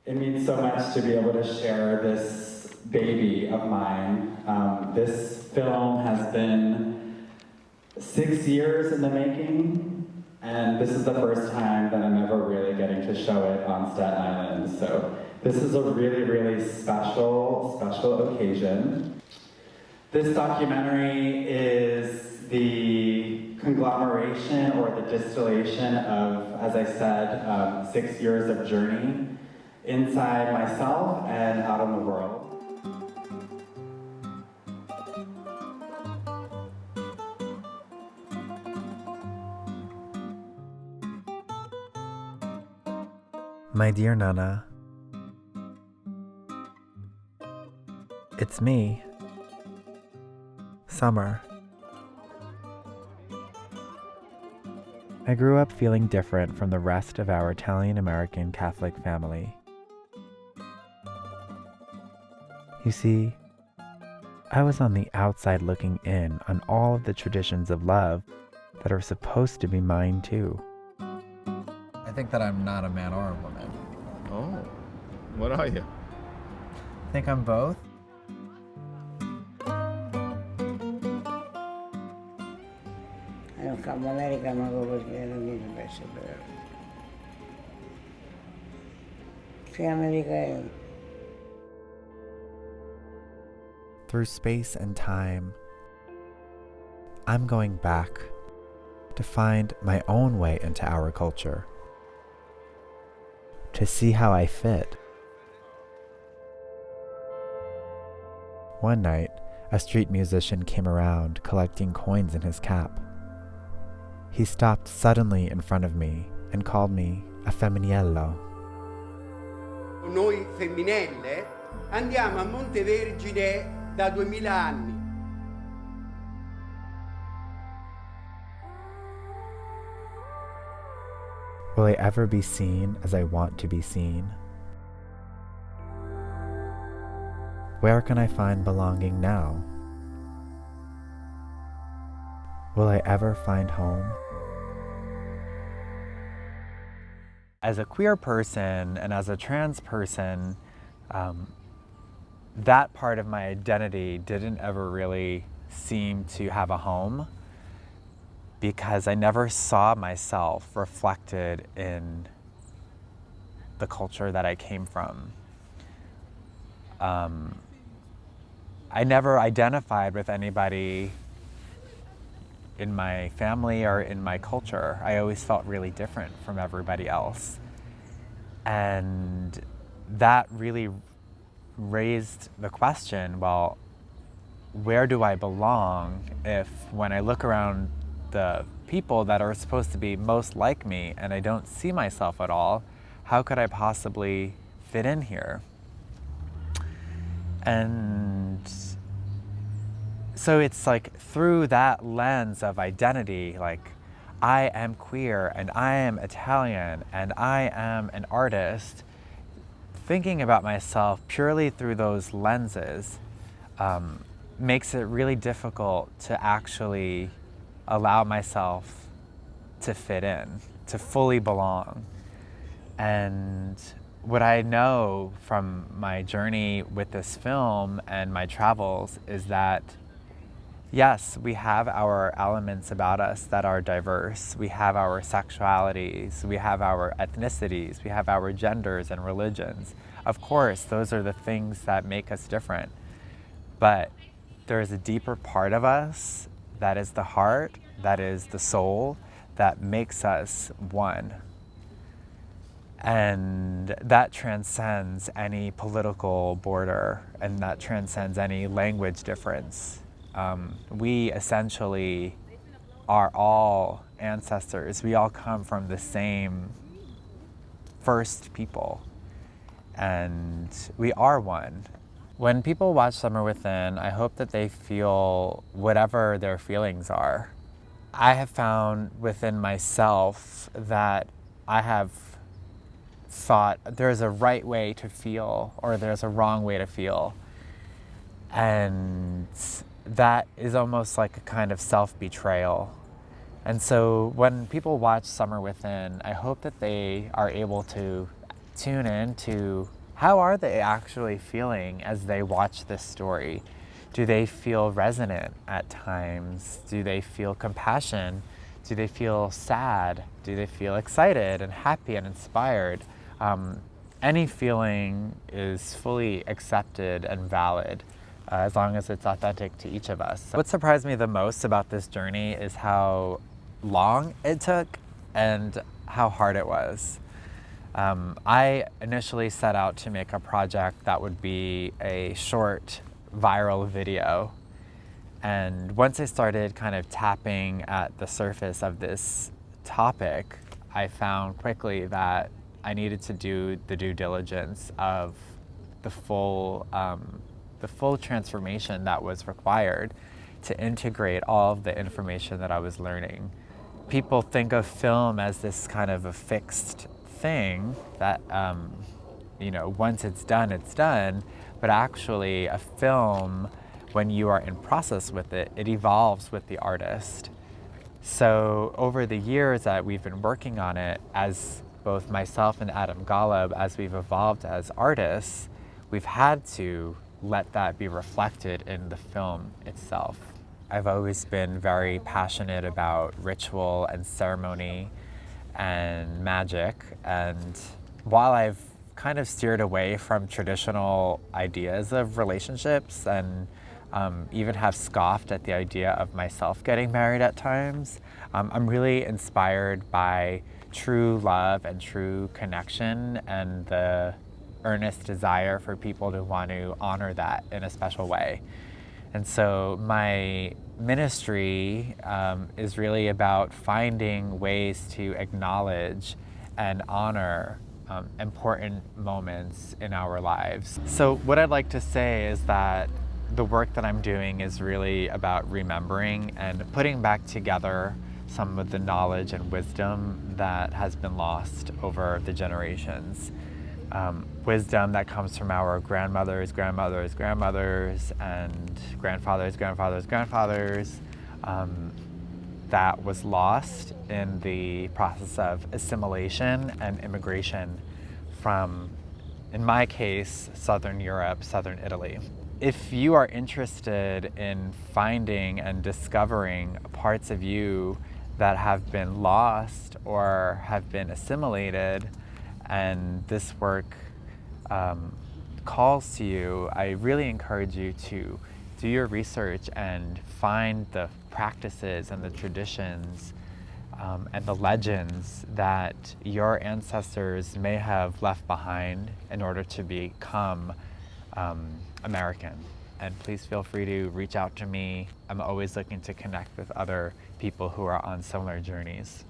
It means so much to be able to share this baby of mine. This film has been 6 years in the making, and this is the first time that I'm ever really getting to show it on Staten Island. So this is a really, really special occasion. This documentary is the conglomeration or the distillation of, as I said, 6 years of journey inside myself and out in the world. My dear Nana, it's me, Summer. I grew up feeling different from the rest of our Italian-American Catholic family. You see, I was on the outside looking in on all of the traditions of love that are supposed to be mine too. I think that I'm not a man or a woman. Oh, what are you? I think I'm both. Non cambio America manco perché non mi penso però. Sì, America è... Through space and time, I'm going back to find my own way into our culture, to see how I fit. One night, a street musician came around collecting coins in his cap. He stopped suddenly in front of me and called me a femminillo. Noi femminelle andiamo a Montevergine da 2000 anni. Will I ever be seen as I want to be seen? Where can I find belonging now? Will I ever find home? As a queer person and as a trans person, that part of my identity didn't ever really seem to have a home because I never saw myself reflected in the culture that I came from. I never identified with anybody in my family or in my culture. I always felt really different from everybody else. And that really raised the question, well, where do I belong if when I look around the people that are supposed to be most like me and I don't see myself at all, how could I possibly fit in here? And so it's like through that lens of identity, like I am queer and I am Italian and I am an artist, thinking about myself purely through those lenses makes it really difficult to actually allow myself to fit in, to fully belong. And what I know from my journey with this film and my travels is that yes, we have our elements about us that are diverse. We have our sexualities, we have our ethnicities, we have our genders and religions. Of course, those are the things that make us different. But there is a deeper part of us that is the heart, that is the soul, that makes us one. And that transcends any political border, and that transcends any language difference. We essentially are all ancestors. We all come from the same first people, and we are one. When people watch Summer Within, I hope that they feel whatever their feelings are. I have found within myself that I have thought there's a right way to feel or there's a wrong way to feel. And that is almost like a kind of self-betrayal. And so when people watch Summer Within, I hope that they are able to tune in to how are they actually feeling as they watch this story. Do they feel resonant at times? Do they feel compassion? Do they feel sad? Do they feel excited and happy and inspired? Any feeling is fully accepted and valid as long as it's authentic to each of us. What surprised me the most about this journey is how long it took and how hard it was. I initially set out to make a project that would be a short viral video. And once I started kind of tapping at the surface of this topic, I found quickly that I needed to do the due diligence of the full transformation that was required to integrate all of the information that I was learning. People think of film as this kind of a fixed thing that, once it's done, but actually a film, when you are in process with it, it evolves with the artist. So over the years that we've been working on it, as both myself and Adam Golub, as we've evolved as artists, we've had to let that be reflected in the film itself. I've always been very passionate about ritual and ceremony and magic, and while I've kind of steered away from traditional ideas of relationships and even have scoffed at the idea of myself getting married at times, I'm really inspired by true love and true connection and the earnest desire for people to want to honor that in a special way. And so my ministry is really about finding ways to acknowledge and honor important moments in our lives. So what I'd like to say is that the work that I'm doing is really about remembering and putting back together some of the knowledge and wisdom that has been lost over the generations. Wisdom that comes from our grandmothers, and grandfathers, that was lost in the process of assimilation and immigration from, in my case, Southern Europe, Southern Italy. If you are interested in finding and discovering parts of you that have been lost or have been assimilated, and this work calls to you, I really encourage you to do your research and find the practices and the traditions and the legends that your ancestors may have left behind in order to become American. And please feel free to reach out to me. I'm always looking to connect with other people who are on similar journeys.